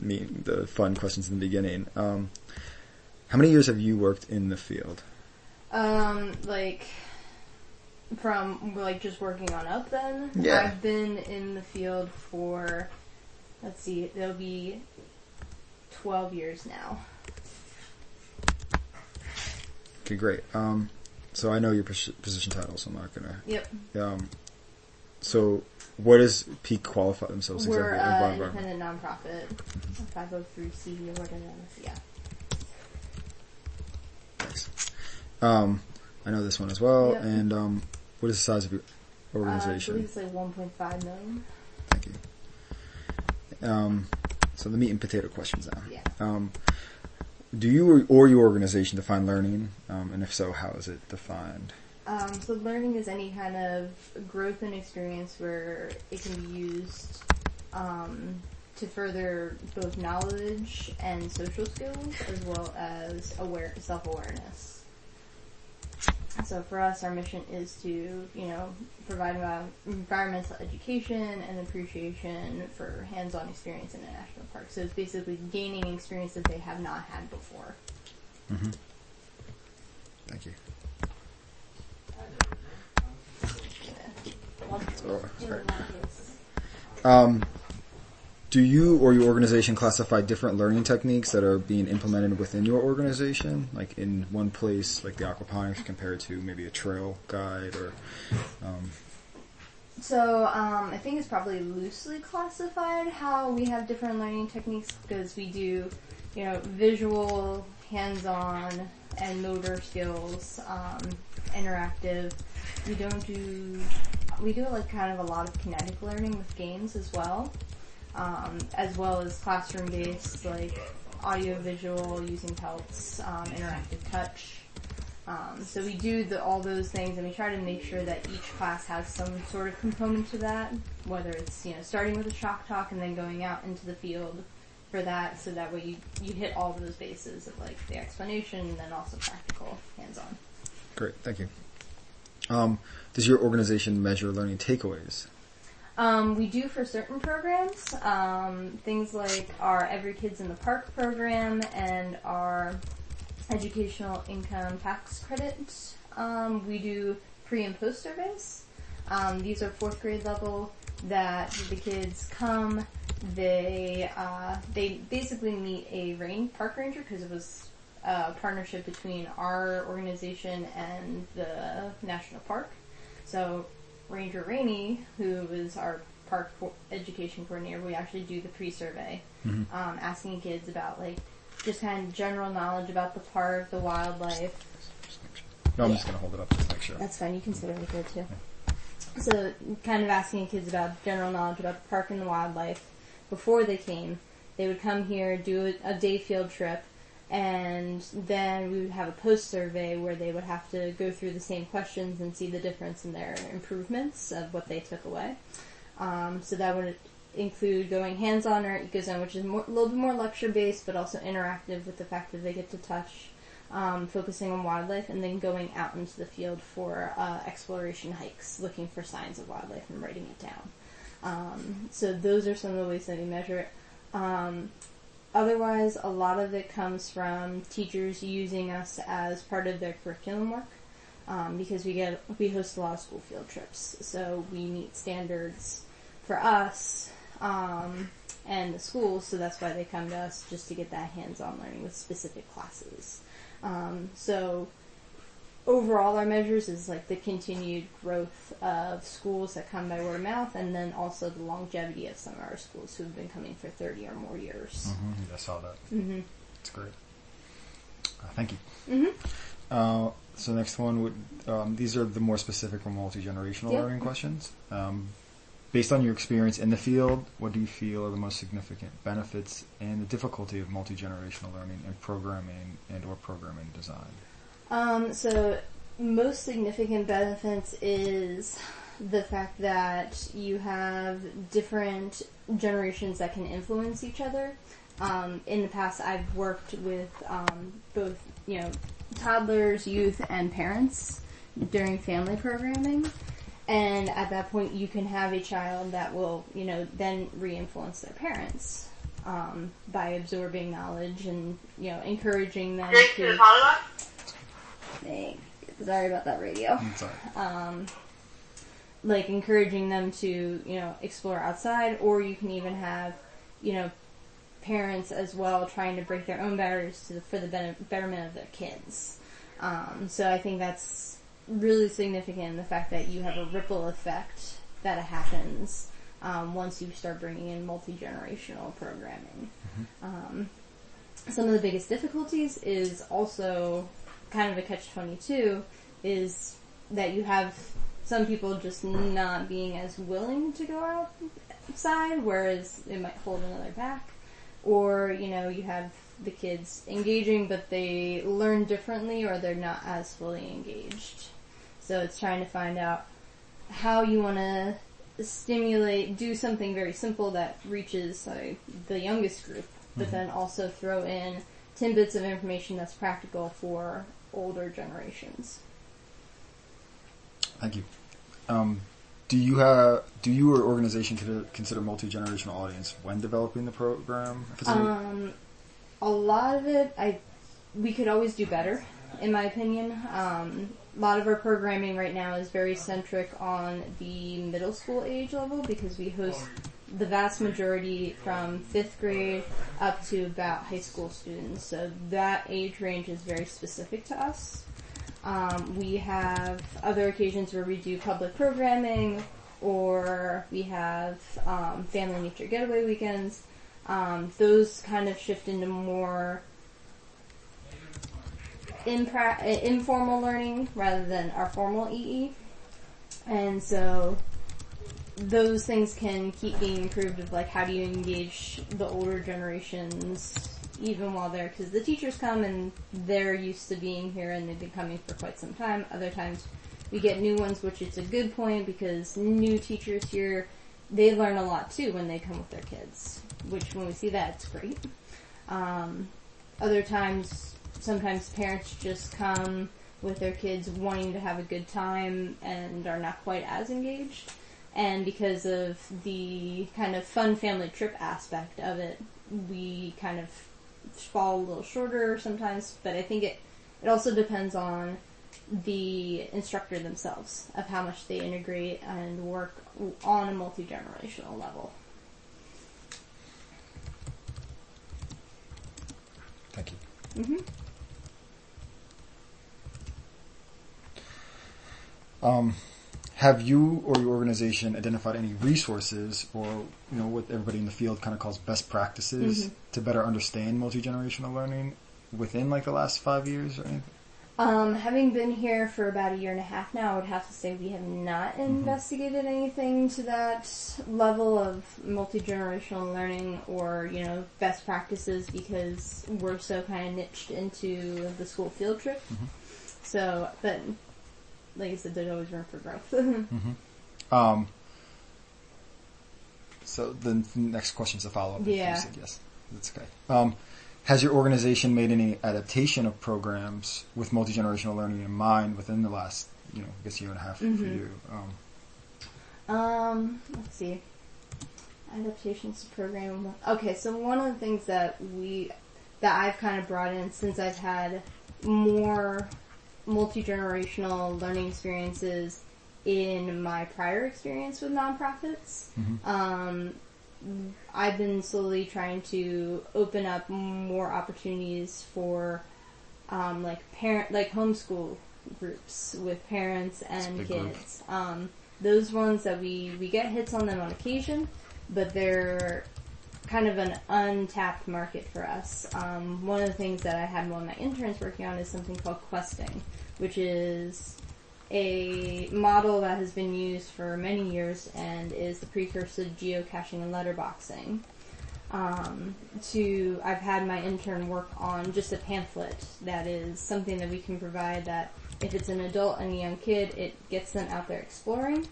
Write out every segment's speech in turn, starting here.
the fun questions in the beginning. How many years have you worked in the field? From just working on up then? Yeah. I've been in the field for, let's see, it'll be 12 years now. Okay, great. So I know your position title, so I'm not gonna. Yep. So what does Peak qualify themselves We're exactly? independent nonprofit, 503c or whatever. Yeah. Nice. I know this one as well. Yep. And what is the size of your organization? I believe it's like 1.5 million. Thank you. So the meat and potato questions now. Yeah. Do you or your organization define learning? And if so, how is it defined? So learning is any kind of growth and experience where it can be used to further both knowledge and social skills as well as self-awareness. So for us, our mission is to, provide environmental education and appreciation for hands-on experience in a national park. So it's basically gaining experience that they have not had before. Mm-hmm. Thank you. Do you or your organization classify different learning techniques that are being implemented within your organization, like in one place, like the aquaponics, compared to maybe a trail guide or? So I think it's probably loosely classified how we have different learning techniques because we do, visual, hands-on, and motor skills, interactive. We do like kind of a lot of kinetic learning with games as well as classroom-based, like audio-visual, using pelts, interactive touch. So we do all those things, and we try to make sure that each class has some sort of component to that, whether it's, starting with a shock talk and then going out into the field for that, so that way you hit all of those bases of, like, the explanation and then also practical, hands-on. Great, thank you. Does your organization measure learning takeaways? We do for certain programs, things like our Every Kids in the Park program and our educational income tax credit. We do pre and post surveys. These are 4th grade level that the kids come, they basically meet a park ranger because it was a partnership between our organization and the national park. So Ranger Rainey, who is our park education coordinator, we actually do the pre-survey, asking kids about just kind of general knowledge about the park, the wildlife. No, I'm just going to hold it up just to make sure. That's fine, you can sit over there too. Yeah. So kind of asking kids about general knowledge about the park and the wildlife before they came. They would come here, do a day field trip, and then we would have a post-survey where they would have to go through the same questions and see the difference in their improvements of what they took away. So that would include going hands-on or eco-zone, which is a little bit more lecture-based, but also interactive with the fact that they get to touch, focusing on wildlife, and then going out into the field for exploration hikes, looking for signs of wildlife and writing it down. So those are some of the ways that we measure it. Otherwise, a lot of it comes from teachers using us as part of their curriculum work, because we host a lot of school field trips, so we meet standards for us and the schools, so that's why they come to us, just to get that hands-on learning with specific classes. So overall, our measures is the continued growth of schools that come by word of mouth, and then also the longevity of some of our schools who have been coming for 30 or more years. Mm-hmm. I saw that. Mm-hmm. That's great. Thank you. Mm-hmm. So next one would, these are the more specific or multi-generational learning questions. Based on your experience in the field, what do you feel are the most significant benefits and the difficulty of multi-generational learning in programming and or programming design? So most significant benefits is the fact that you have different generations that can influence each other. In the past, I've worked with both, toddlers, youth, and parents during family programming. And at that point, you can have a child that will, then re-influence their parents. by absorbing knowledge and, encouraging them to... Sorry about that radio. Sorry. Encouraging them to, explore outside, or you can even have, parents as well trying to break their own barriers for the betterment of their kids. So I think that's really significant, the fact that you have a ripple effect that happens once you start bringing in multi-generational programming. Mm-hmm. Some of the biggest difficulties is also kind of a catch-22, is that you have some people just not being as willing to go outside, whereas it might hold another back. Or, you have the kids engaging, but they learn differently, or they're not as fully engaged. So it's trying to find out how you want to do something very simple that reaches the youngest group, but Mm-hmm. then also throw in tidbits of information that's practical for older generations. Thank you. Do you or organization consider multi-generational audience when developing the program? A lot of it, we could always do better, in my opinion. A lot of our programming right now is very centric on the middle school age level, because we host the vast majority from 5th grade up to about high school students. So that age range is very specific to us. We have other occasions where we do public programming, or we have family nature getaway weekends. Those kind of shift into more informal learning rather than our formal EE. And so those things can keep being improved, of how do you engage the older generations even while they're, because the teachers come and they're used to being here and they've been coming for quite some time. Other times we get new ones, which is a good point, because new teachers here, they learn a lot too when they come with their kids, which when we see that, it's great. Other times, sometimes parents just come with their kids wanting to have a good time and are not quite as engaged. And because of the kind of fun family trip aspect of it, we kind of fall a little shorter sometimes, but I think it also depends on the instructor themselves, of how much they integrate and work on a multi-generational level. Thank you. Mm-hmm. Have you or your organization identified any resources, or what everybody in the field kind of calls best practices, Mm-hmm. to better understand multi-generational learning within the last 5 years or anything? Having been here for about 1.5 years now, I would have to say we have not investigated anything to that level of multi-generational learning or, best practices, because we're so kind of niched into the school field trip. Mm-hmm. So, but like I said, there's always room for growth. Mm-hmm. So the next question is a follow-up. Yeah. You said yes. That's okay. Has your organization made any adaptation of programs with multi-generational learning in mind within the last, I guess 1.5 years for you? Let's see. Adaptations to program. Okay, so one of the things that I've kind of brought in since I've had more multi-generational learning experiences in my prior experience with nonprofits. Mm-hmm. I've been slowly trying to open up more opportunities for homeschool groups with parents and kids. Those ones that we get hits on them on occasion, but they're kind of an untapped market for us. One of the things that I had one of my interns working on is something called questing, which is a model that has been used for many years and is the precursor to geocaching and letterboxing. I've had my intern work on just a pamphlet that is something that we can provide that if it's an adult and a young kid, it gets them out there exploring,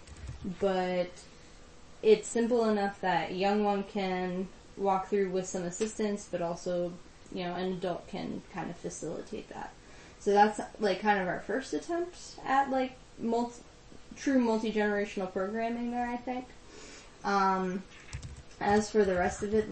but it's simple enough that a young one can walk through with some assistance, but also, an adult can kind of facilitate that. So that's kind of our first attempt at true multi-generational programming there, I think. As for the rest of it,